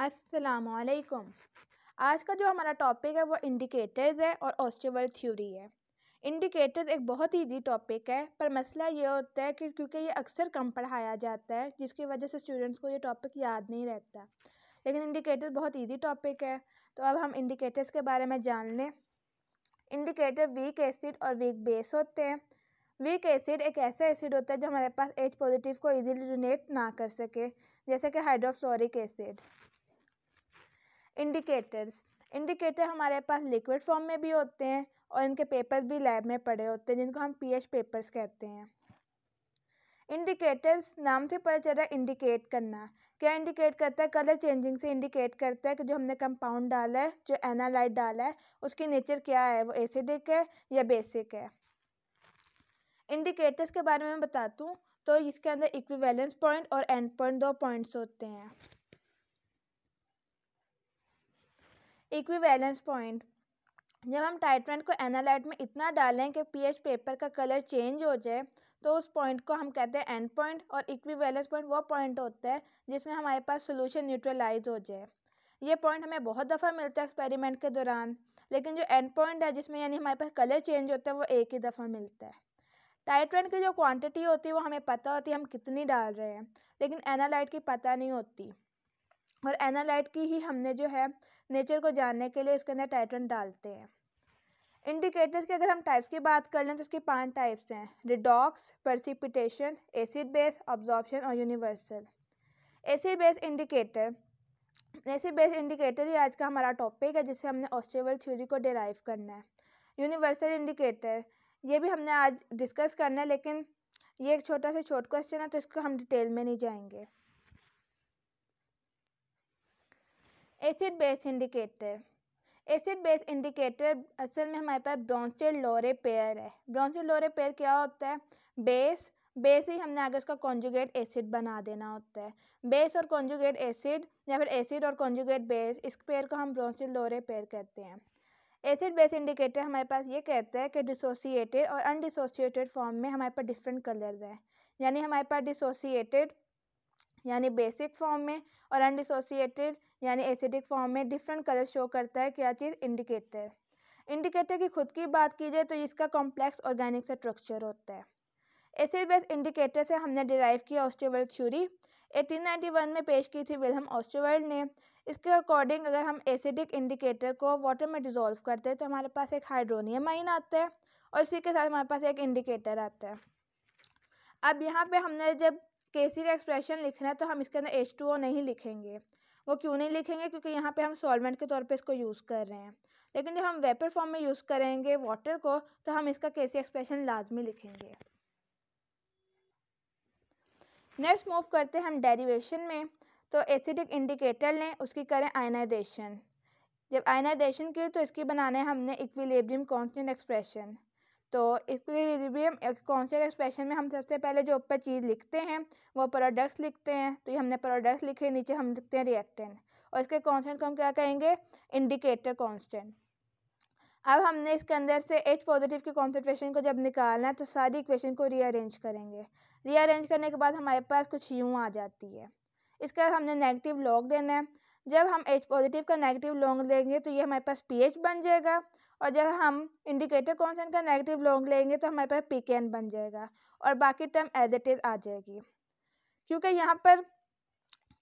अस्सलामुअलैकुम। आज का जो हमारा टॉपिक है वो इंडिकेटर्स है और ऑस्टियोवर्ल्ड थ्योरी है। इंडिकेटर्स एक बहुत ईजी टॉपिक है, पर मसला ये होता है कि क्योंकि ये अक्सर कम पढ़ाया जाता है, जिसकी वजह से स्टूडेंट्स को ये टॉपिक याद नहीं रहता। लेकिन इंडिकेटर्स बहुत ईजी टॉपिक है, तो अब हम इंडिकेटर्स के बारे में जान लें। इंडिकेटर वीक एसिड और वीक बेस होते हैं। वीक एसिड एक ऐसा एसिड होता है जो हमारे पास H पॉजिटिव को इजीली डोनेट ना कर सके, जैसे कि हाइड्रोफ्लोरिक एसिड। इंडिकेटर हमारे पास लिक्विड फॉर्म में भी होते हैं और इनके पेपर्स भी लैब में पड़े होते हैं, जिनको हम पीएच पेपर्स कहते हैं। इंडिकेटर्स नाम से पता चल रहा है इंडिकेट करना। क्या इंडिकेट करता है? कलर चेंजिंग से इंडिकेट करता है कि जो हमने कंपाउंड डाला है, जो एनालाइट डाला है, उसकी नेचर क्या है, वो एसिडिक है या बेसिक है। इंडिकेटर्स के बारे में बताता हूँ, तो इसके अंदर इक्विवेलेंस पॉइंट और एंड पॉइंट दो पॉइंट्स होते हैं। इक्विवेलेंस पॉइंट, जब हम टाइट्रेंट को एनालाइट में इतना डालें कि पीएच पेपर का कलर चेंज हो जाए, तो उस पॉइंट को हम कहते हैं एंड पॉइंट। और इक्विवेलेंस पॉइंट वो पॉइंट होता है जिसमें हमारे पास सोल्यूशन न्यूट्रलाइज हो जाए। ये पॉइंट हमें बहुत दफ़ा मिलता है एक्सपेरिमेंट के दौरान, लेकिन जो एंड पॉइंट है जिसमें यानी हमारे पास कलर चेंज होता है, वो एक ही दफ़ा मिलता है। टाइट्रेंट की जो क्वांटिटी होती है वो हमें पता होती है हम कितनी डाल रहे हैं, लेकिन एनालाइट की पता नहीं होती। और एनालाइट की ही हमने जो है नेचर को जानने के लिए इसके अंदर टाइट्रेंट डालते हैं। इंडिकेटर्स के अगर हम टाइप्स की बात कर लें तो उसके 5 टाइप्स हैं: redox, precipitation, acid base, absorption और यूनिवर्सल। एसिड बेस इंडिकेटर ही आज का हमारा टॉपिक है, जिससे हमने ऑस्टियोवर्ल्ड थ्योरी को डिराइव करना है। यूनिवर्सल इंडिकेटर ये भी हमने आज डिस्कस करना है, लेकिन ये एक छोटा सा शॉर्ट क्वेश्चन है, तो इसको हम डिटेल में नहीं जाएंगे। एसिड बेस इंडिकेटर असल में हमारे पास ब्रॉन्स्टेड लोरे पेयर है। ब्रॉन्स्टेड लोरे पेयर क्या होता है? बेस ही हमने आगे उसका कॉन्जुगेट एसिड बना देना होता है। बेस और कॉन्जुगेट एसिड या फिर एसिड और कॉन्जुगेट बेस, इस पेयर को हम ब्रॉन्स्टेड लोरे पेयर कहते हैं। एसिड बेस इंडिकेटर हमारे पास ये कहता है कि डिसोसिएटेड और अनडिसोसिएटेड फॉर्म में हमारे पास डिफरेंट कलर्स हैं। यानी हमारे पास डिसोसिएटेड यानी बेसिक फॉर्म में और अनडिसोसिएटेड यानी एसिडिक फॉर्म में डिफरेंट कलर शो करता है। क्या चीज़? इंडिकेटर की खुद की बात की जाए तो इसका कॉम्प्लेक्स ऑर्गेनिक स्ट्रक्चर होता है। एसिड बेस इंडिकेटर से हमने डिराइव किया ऑस्टियोवर्ल्ड थ्योरी। 1891 में पेश की थी विल्हेम ऑस्टियोवर्ल्ड ने। इसके अकॉर्डिंग अगर हम एसिडिक इंडिकेटर को वाटर में डिसॉल्व करते हैं तो हमारे पास एक हाइड्रोनियम आयन आता है और इसी के साथ हमारे पास एक इंडिकेटर आता है। अब यहाँ पे हमने जब केसी का एक्सप्रेशन लिखना है तो हम इसके अंदर H2O नहीं लिखेंगे। वो क्यों नहीं लिखेंगे? क्योंकि यहाँ पे हम सॉल्वेंट के तौर पे इसको यूज़ कर रहे हैं। लेकिन जब हम वेपर फॉर्म में यूज़ करेंगे वाटर को, तो हम इसका केसी एक्सप्रेशन लाजमी लिखेंगे। नेक्स्ट मूव करते हैं हम डेरिवेशन में। तो एसिडिक इंडिकेटर लें, उसकी करें आयनाइजेशन। जब आयनाइजेशन की तो इसकी बनाना है हमने इक्विलिब्रियम कांस्टेंट एक्सप्रेशन। तो इक्विलिब्रियम कांस्टेंट एक्सप्रेशन में हम सबसे पहले जो ऊपर चीज़ लिखते हैं वो प्रोडक्ट्स लिखते हैं। तो ये हमने प्रोडक्ट्स लिखे, नीचे हम लिखते हैं रिएक्टेंट, और इसके कांस्टेंट को हम क्या कहेंगे? Indicator constant. अब हमने इसके अंदर से H पॉजिटिव की कॉन्सेंट्रेशन को जब निकालना है तो सारी इक्वेशन को रीअरेंज करेंगे। रीअरेंज करने के बाद हमारे पास कुछ यूँ आ जाती है। इसके बाद हमने नेगेटिव लॉग देना है। जब हम H पॉजिटिव का नेगेटिव लॉग लेंगे तो ये हमारे पास pH बन जाएगा, और जब हम इंडिकेटर कांस्टेंट का नेगेटिव लॉग लेंगे तो हमारे पास pKn बन जाएगा, और बाकी टर्म एज इट इज़ आ जाएगी। क्योंकि यहाँ पर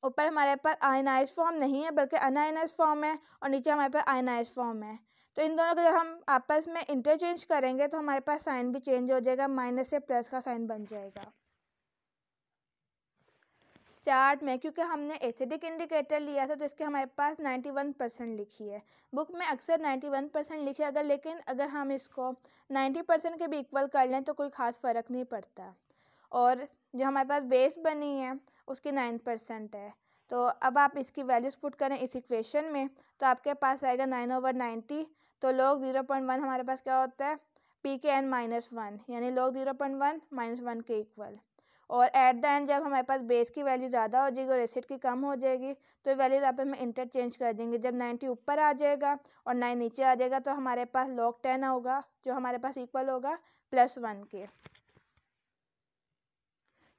ऊपर हमारे पास आयनाइज फॉर्म नहीं है बल्कि अनआयनाइज फॉर्म है, और नीचे हमारे पास आयनाइज फॉर्म है। तो इन दोनों को जब हम आपस में इंटरचेंज करेंगे तो हमारे पास साइन भी चेंज हो जाएगा, माइनस से प्लस का साइन बन जाएगा। स्टार्ट में क्योंकि हमने एसिडिक इंडिकेटर लिया था तो इसके हमारे पास 91% लिखी है। बुक में अक्सर 91% लिखे अगर, लेकिन अगर हम इसको 90% के भी इक्वल कर लें तो कोई ख़ास फ़र्क नहीं पड़ता। और जो हमारे पास बेस बनी है उसकी 9% है। तो अब आप इसकी वैल्यूज़ पुट करें इस इक्वेशन में तो आपके पास आएगा 9/90। तो log 0.1 हमारे पास क्या होता है? pKn -1, यानी log 0.1 -1 के इक्वल। और एट द एंड जब हमारे पास बेस की वैल्यू ज़्यादा हो जाएगी और एसिड की कम हो जाएगी तो वैल्यूज आप में इंटरचेंज कर देंगे। जब 90 ऊपर आ जाएगा और 9 नीचे आ जाएगा तो हमारे पास log 10 होगा, जो हमारे पास इक्वल होगा +1 के।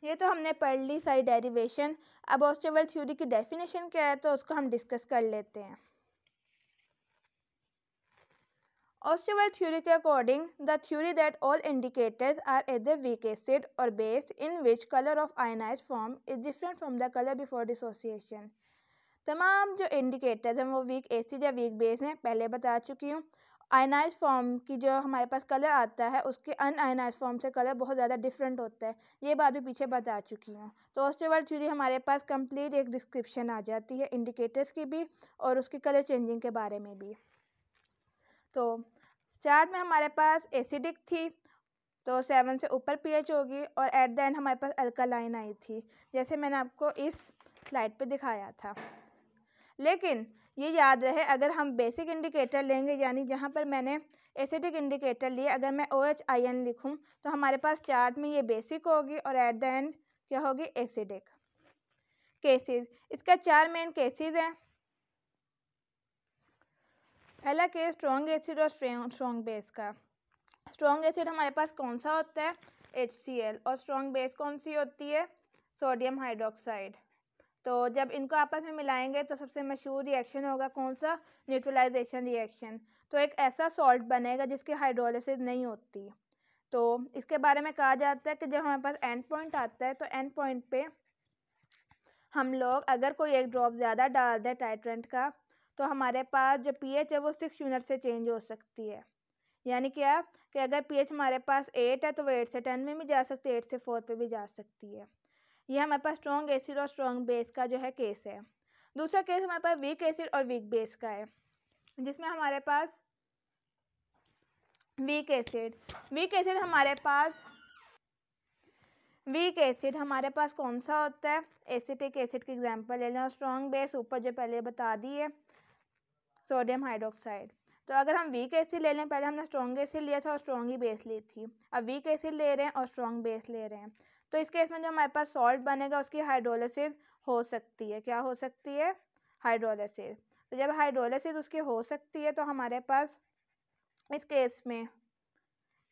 ये तो हमने पढ़ ली सारी डेरिवेशन। अब ओस्टेरवेल्ड थ्योरी की डेफिनेशन क्या है तो उसको हम डिस्कस कर लेते हैं। Osterwald theory के according, the theory that all indicators are either weak acid or base in which color of ionized form is different from the color before dissociation. तमाम जो इंडिकेटर्स हैं वो वीक एसिड या weak base हैं, पहले बता चुकी हूँ। आयनाइज फॉर्म की जो हमारे पास कलर आता है उसके अनआयनाइज फॉर्म से कलर बहुत ज़्यादा डिफरेंट होता है, ये बात भी पीछे बता चुकी हूँ। तो ओस्टेरवेल्ड थ्योरी हमारे पास कंप्लीट एक डिस्क्रिप्शन आ जाती है इंडिकेटर्स की भी और उसकी कलर चेंजिंग के बारे में भी। तो स्टार्ट में हमारे पास एसिडिक थी तो 7 से ऊपर पीएच होगी और एट द एंड हमारे पास अल्कालाइन आई थी, जैसे मैंने आपको इस स्लाइड पे दिखाया था। लेकिन ये याद रहे, अगर हम बेसिक इंडिकेटर लेंगे यानी जहाँ पर मैंने एसिडिक इंडिकेटर लिए, अगर मैं OHIN लिखूँ तो हमारे पास चार्ट में ये बेसिक होगी और एट द एंड क्या होगी, एसिडिक। केसेस, इसका 4 मेन केसेस हैं। पहला केस स्ट्रॉन्ग एसिड और स्ट्रॉन्ग बेस का। स्ट्रॉन्ग एसिड हमारे पास कौन सा होता है, HCl, और स्ट्रॉन्ग बेस कौन सी होती है, सोडियम हाइड्रोक्साइड। तो जब इनको आपस में मिलाएंगे तो सबसे मशहूर रिएक्शन होगा कौन सा, न्यूट्रलाइजेशन रिएक्शन। तो एक ऐसा सॉल्ट बनेगा जिसकी हाइड्रोलिसिस नहीं होती। तो इसके बारे में कहा जाता है कि जब हमारे पास एंड पॉइंट आता है तो एंड पॉइंट पे हम लोग अगर कोई एक ड्रॉप ज़्यादा डाल दें टाइट्रेंट का तो हमारे पास जो पीएच है वो 6 यूनिट से चेंज हो सकती है। यानी क्या कि अगर पीएच हमारे पास 8 है तो वो 8 से 10 में भी जा सकती है, 8 से 4 पे भी जा सकती है। ये हमारे पास स्ट्रॉन्ग एसिड और स्ट्रॉन्ग बेस का जो है केस है। दूसरा केस हमारे पास वीक एसिड और वीक बेस का है, जिसमें हमारे पास वीक एसिड हमारे पास कौन सा होता है, एसिटिक एसिड की एग्जांपल ले लें। स्ट्रॉन्ग बेस ऊपर जो पहले बता दी है, सोडियम हाइड्रोक्साइड। तो अगर हम वीक एसिड ले लें, पहले हमने स्ट्रॉन्ग एसिड लिया था और स्ट्रॉन्ग ही बेस ली थी, अब वीक एसिड ले रहे हैं और स्ट्रॉन्ग बेस ले रहे हैं, तो इस केस में जो हमारे पास सॉल्ट बनेगा उसकी हाइड्रोलिसिस हो सकती है। क्या हो सकती है, हाइड्रोलिसिस। तो जब हाइड्रोलिसिस उसकी हो सकती है तो हमारे पास इस केस में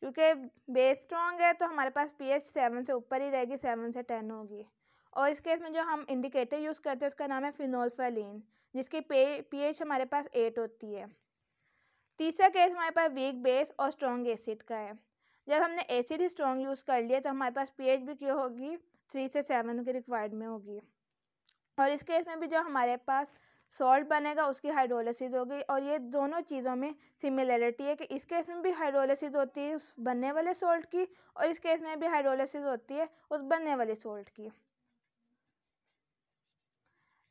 क्योंकि बेस स्ट्रॉन्ग है तो हमारे पास पीएच 7 से ऊपर ही रहेगी, 7 से 10 होगी। और इस केस में जो हम इंडिकेटर यूज़ करते हैं उसका नाम है फिनोल्फेलिन, जिसकी पीएच हमारे पास 8 होती है। तीसरा केस हमारे पास वीक बेस और स्ट्रॉन्ग एसिड का है। जब हमने एसिड ही स्ट्रॉन्ग यूज़ कर लिया तो हमारे पास पीएच भी क्या होगी, 3 से 7 के रिक्वायर्ड में होगी। और इस केस में भी जो हमारे पास सॉल्ट बनेगा उसकी हाइड्रोलिसिस होगी। और ये दोनों चीज़ों में सिमिलरिटी है कि इस केस में भी हाइड्रोलिसिस होती है उस बनने वाले सॉल्ट की और इस केस में भी हाइड्रोलिसिस होती है उस बनने वाले सॉल्ट की।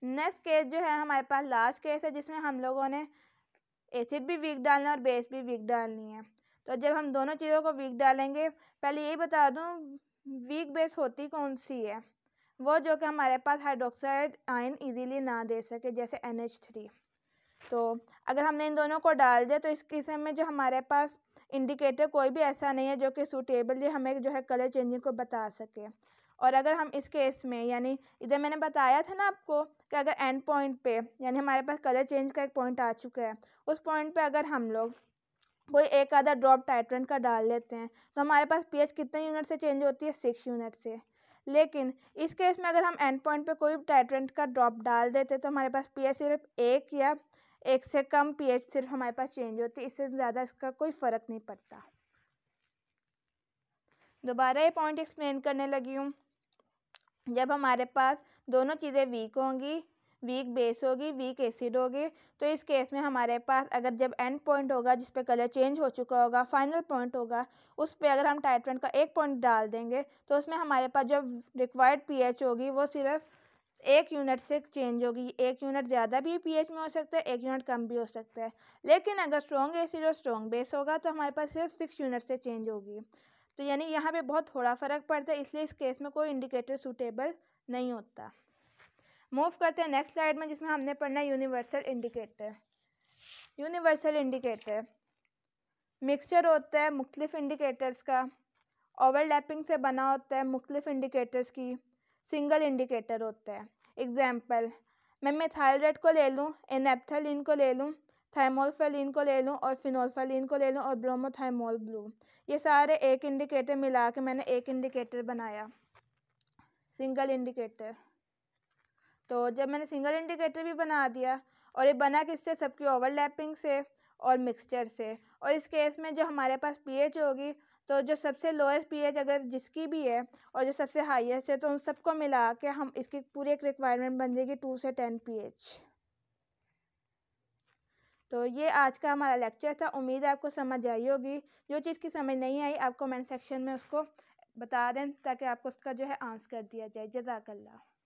नेक्स्ट केस जो है हमारे पास लास्ट केस है, जिसमें हम लोगों ने एसिड भी वीक डालना है और बेस भी वीक डालनी है। तो जब हम दोनों चीज़ों को वीक डालेंगे, पहले यही बता दूं वीक बेस होती कौन सी है, वो जो कि हमारे पास हाइड्रोक्साइड आयन इजीली ना दे सके, जैसे NH3। तो अगर हमने इन दोनों को डाल दिया तो इस किस्म में जो हमारे पास इंडिकेटर कोई भी ऐसा नहीं है जो कि सूटेबली हमें जो है कलर चेंजिंग को बता सके। और अगर हम इस केस में यानी इधर मैंने बताया था ना आपको कि अगर एंड पॉइंट पे यानी हमारे पास कलर चेंज का एक पॉइंट आ चुका है, उस पॉइंट पे अगर हम लोग कोई एक आधा ड्रॉप टाइट्रेंट का डाल लेते हैं तो हमारे पास पीएच कितने यूनिट से चेंज होती है, 6 यूनिट से। लेकिन इस केस में अगर हम एंड पॉइंट पे कोई टाइट्रेंट का ड्रॉप डाल देते तो हमारे पास पीएच सिर्फ 1 या 1 से कम पीएच सिर्फ हमारे पास चेंज होती है, इससे ज़्यादा इसका कोई फ़र्क नहीं पड़ता। दोबारा ये पॉइंट एक्सप्लेन करने लगी हूँ। जब हमारे पास दोनों चीज़ें वीक होंगी, वीक बेस होगी, वीक एसिड होगी, तो इस केस में हमारे पास अगर जब एंड पॉइंट होगा जिस पे कलर चेंज हो चुका होगा, फाइनल पॉइंट होगा, उस पे अगर हम टाइट्रेंट का एक पॉइंट डाल देंगे तो उसमें हमारे पास जो रिक्वायर्ड पीएच होगी वो सिर्फ 1 यूनिट से चेंज होगी। 1 यूनिट ज़्यादा भी पीएच में हो सकता है, 1 यूनिट कम भी हो सकता है। लेकिन अगर स्ट्रॉन्ग एसिड और स्ट्रॉन्ग बेस होगा तो हमारे पास सिर्फ 6 यूनिट से चेंज होगी। तो यानी यहाँ पे बहुत थोड़ा फ़र्क पड़ता है, इसलिए इस केस में कोई इंडिकेटर सूटेबल नहीं होता। मूव करते हैं नेक्स्ट स्लाइड में, जिसमें हमने पढ़ना है universal indicator. Universal indicator mixture होता है मुख्तलिफ इंडिकेटर्स का, ओवरलैपिंग से बना होता है मुख्तलिफ इंडिकेटर्स की, सिंगल इंडिकेटर होता है। एग्जाम्पल, मैं मिथाइल को ले लूँ, एनेप्थलीन को ले लूँ, थाइमोल्फेलिन को ले लूँ और फिनोल्फेलिन को ले लूँ और ब्रोमोथाइमोल ब्लू, ये सारे एक इंडिकेटर मिला के मैंने एक इंडिकेटर बनाया। Single indicator. तो जब मैंने सिंगल इंडिकेटर भी बना दिया, और ये बना किससे, सबकी ओवरलैपिंग से और मिक्सचर से। और इस केस में जो हमारे पास पीएच होगी, तो जो सबसे लोएस्ट पीएच अगर जिसकी भी है और जो सबसे हाईएस्ट है, तो उन सबको मिला के हम इसकी पूरी एक रिक्वायरमेंट बन जाएगी 2 से 10 पीएच। तो ये आज का हमारा लेक्चर था। उम्मीद है आपको समझ आई होगी। जो चीज़ की समझ नहीं आई, आप कमेंट सेक्शन में उसको बता दें ताकि आपको उसका जो है आंसर कर दिया जाए। जज़ाकल्लाह।